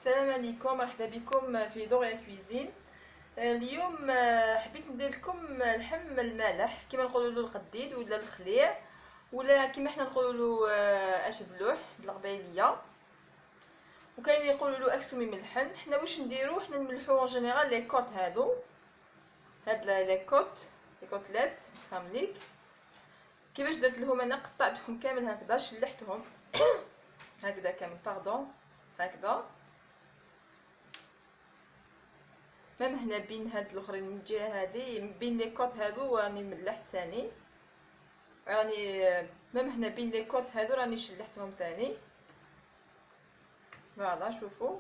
السلام عليكم، مرحبا بكم في دوريا كويزين. اليوم حبيت ندير لكم اللحم المالح كما نقولوا له القديد ولا الخليع ولا كما حنا نقولوا له اشدلوح بالقبايليه، وكاين يقولوا له اكسومي ملحن. حنا واش نديرو؟ حنا نملحو اون جينيرال لي كوت هاد لي كوتلات فهمليك. كيفاش درت لهم؟ انا قطعتهم كامل هكذا، شلحتهم هكذا كامل باردون هكذا. مام هنا بين هاد الاخرين من الجهه هادي بين لي كوت هادو راني ملحت ثاني، راني مام هنا بين لي كوت هادو راني شلحتهم ثاني. فوالا شوفوا.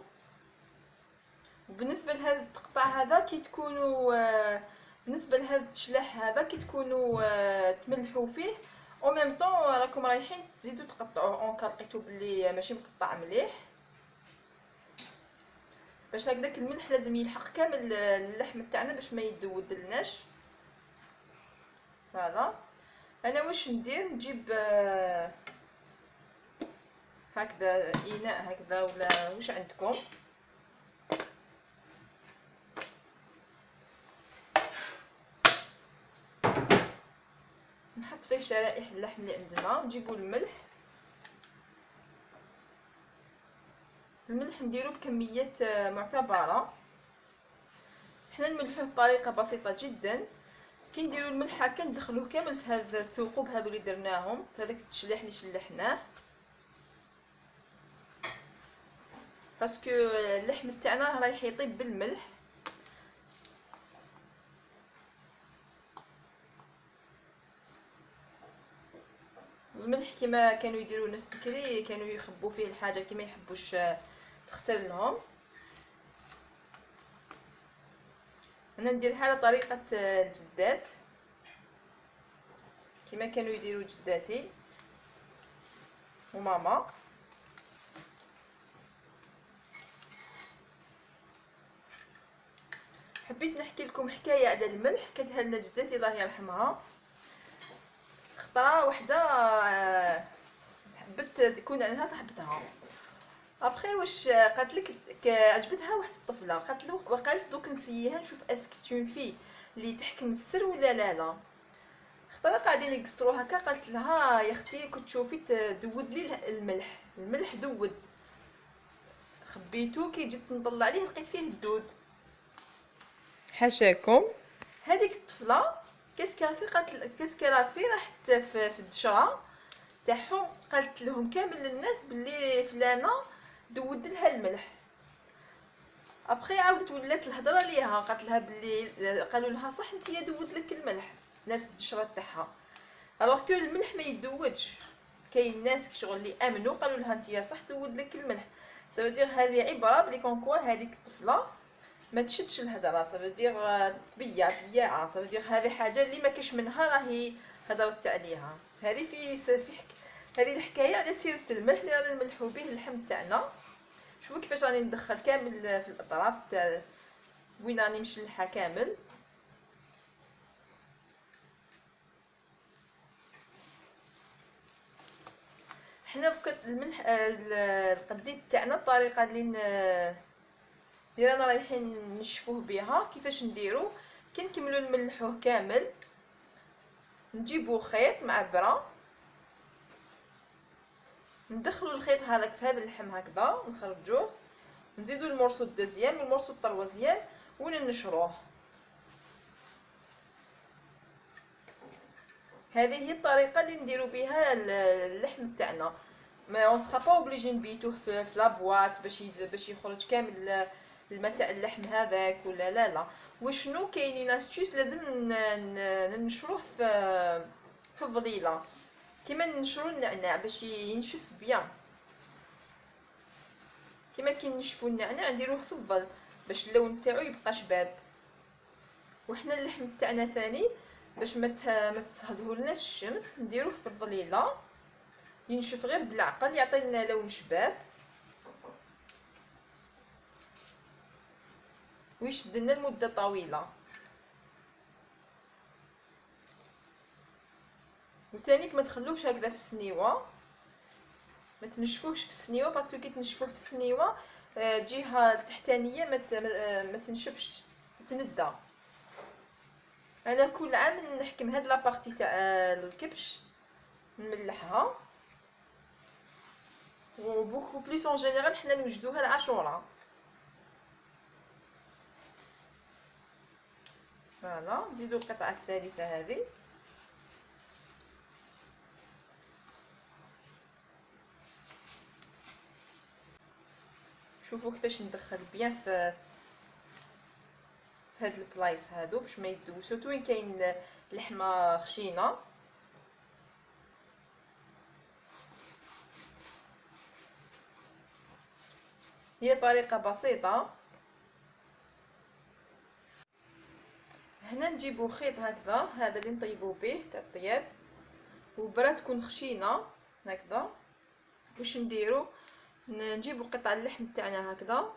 وبالنسبه لهذا التقطع هذا كي تكونوا بالنسبه لهذا التشلاح هذا كي تكونوا تملحوا فيه او ميم طون راكم رايحين تزيدوا تقطعوه اون كا لقيتو بلي ماشي مقطع مليح، باش هكذاك الملح لازم يلحق كامل اللحم تاعنا باش ما يدودلناش. فوالا. انا واش ندير؟ نجيب هكذا اناء هكذا ولا واش عندكم، نحط فيه شرائح اللحم اللي عندنا. نجيبوا الملح نديرو بكميه معتبره. حنا نملحوه بطريقه بسيطه جدا. كي نديرو الملح هكا ندخلوه كامل في هذا الثقوب هذو اللي درناهم في هذاك التشليح اللي شلحناه، باسكو اللحم تاعنا رايح يطيب بالملح. الملح كما كانوا يديروا الناس بكري، كانوا يخبوا فيه الحاجه كما يحبوش تخسر لهم. انا نديرها على طريقه الجدات كما كانوا يديروا جداتي وماما. حبيت نحكي لكم حكايه على الملح كتها لنا جداتي الله يرحمها. خطره وحده حبت تكون عندها صاحبتها، ابخي واش قالت لك عجبتها واحد الطفله، قالت دوك نسييها نشوف اسكستون في اللي تحكم السر ولا لا. خطره قاعدين يقصروا هكا، قالت لها يا اختي كنت تشوفي تدود لي الملح دود، خبيتو كي جيت نطلع عليه لقيت فيه الدود. حاشاكم. هذيك الطفله كاسكرافي راحت في الدشره تاعهم، قالت لهم كامل الناس باللي فلانه دود لها الملح. ابخي عاودت ولات الهضره ليها، قالت لها باللي قالوا لها صح نتيا دود لك الملح ناس الدشره تاعها، الوغ كو الملح ما يدودش. كاين ناس كشغل اللي امنوا قالوا لها نتيا صح دود لك الملح. سافو دير هذه عبره بلي كونكوا هذيك الطفله ما تشدش الهضره، سافو دير بياعه، سافو دير هذه حاجه اللي ما كاش منها راهي هضرت عليها. هذه هذه الحكايه على سيره الملح اللي رانا نملحو به اللحم تاعنا. شوفوا كيفاش راني ندخل كامل في الاطراف تاع وين راني مشلحه كامل. حنا الملح القديد تاعنا الطريقه اللي رانا رايحين نشفوه بها كيفاش نديرو. كي نكملوا نملحوه كامل نجيبو خيط معبره، ندخلوا الخيط هذاك في هذا اللحم هكذا نخرجوه، نزيدو المورسو الدوزيام والمورسو الطروازيام وننشروه. هذه هي الطريقه اللي نديرو بها اللحم تاعنا. ما اون سخا با اوبليجي نبيتوه في لابواط باش يخرج كامل الماء تاع اللحم هذاك ولا لا. وشنو كاينين استيوس لازم ننشروه في الظليله كيما ننشرو النعناع باش ينشف بيان. كيما كي نشفو النعناع نديروه في الظل باش اللون تاعو يبقى شباب. وحنا اللحم تاعنا ثاني باش ما تصهدهولناش الشمس نديروه في الظليله ينشف غير بالعقل يعطينا لون شباب ويشدنا لمده طويله. وثاني ما تخلوش هكذا في السنيوه، ما تنشفوهش في السنيوه باسكو كي تنشفوه في السنيوه الجهه التحتانيه ما تنشفش، تتندى. انا كل عام نحكم هاد لابارتي تاع الكبش نملحها، و بوكو بليس اون جينيرال حنا نوجدوها العاشوره. فوالا نزيدو القطعه الثالثه هذه. شوفوا كيفاش ندخل بيان في هاد البلايص هادو باش ما يدوش، سورتو وين كاين لحمه خشينه. هي طريقه بسيطه. هنا نجيبو خيط هكذا، هذا اللي نطيبو به تاع الطياب، وبرا تكون خشينه هكذا. واش نديرو؟ نجيبو قطع اللحم تاعنا هكذا،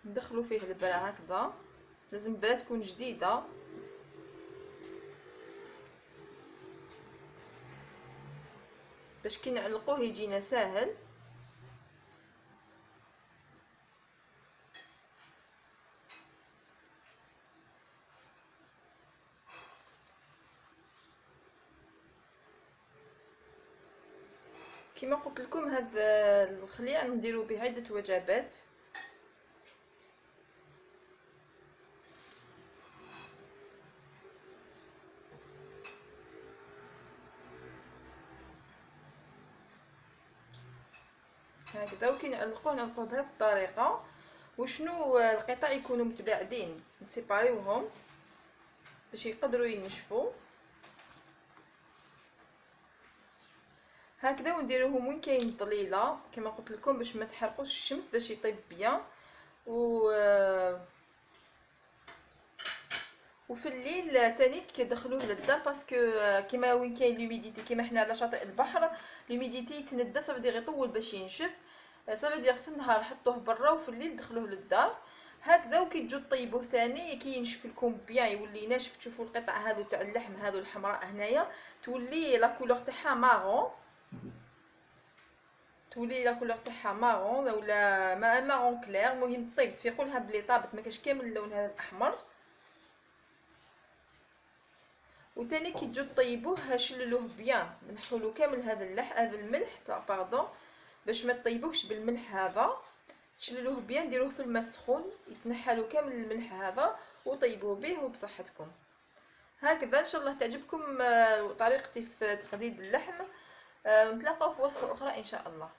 ندخلو فيه البرا هكذا. لازم البرا تكون جديده باش كي نعلقوه يجينا ساهل. كما قلت لكم هذا الخليع نديرو به عده وجبات. هكذا وكي نعلقوه بهذه الطريقه. وشنو القطع يكونوا متباعدين، نسيباريوهم باش يقدروا ينشفوا هكذا. ونديروهم وين كاين الظليله كما قلت لكم باش ما تحرقوش الشمس، باش يطيب بيان. وفي الليل ثاني كيدخلوه للدار باسكو كيما وين كاين لوميديتي، كيما حنا على شاطئ البحر لوميديتي يتندى، صافي يطول باش ينشف. صافي في النهار حطوه برا وفي الليل دخلوه للدار هكذا. وكي تجو طيبوه ثاني كي ينشف لكم بيان يولي ناشف. تشوفوا القطع هذو تاع اللحم هذو الحمراء هنايا تولي لا كولور تاعها مارون، تولي لا كولور تاعها مارون ولا مارون كلير. المهم طيب تفيقوا لها بلي طابت، ما كاش كامل اللون هذا الاحمر. وثاني كي تجو طيبوه شللوه بيان، نحولو كامل هذا الملح باردون باش ما تطيبوهش بالملح هذا. تشللوه بيان، ديروه في الماء سخون يتنحلو كامل الملح هذا وطيبوه به وبصحتكم. هكذا ان شاء الله تعجبكم طريقتي في تقديد اللحم. نتلاقاو في وصفه اخرى ان شاء الله.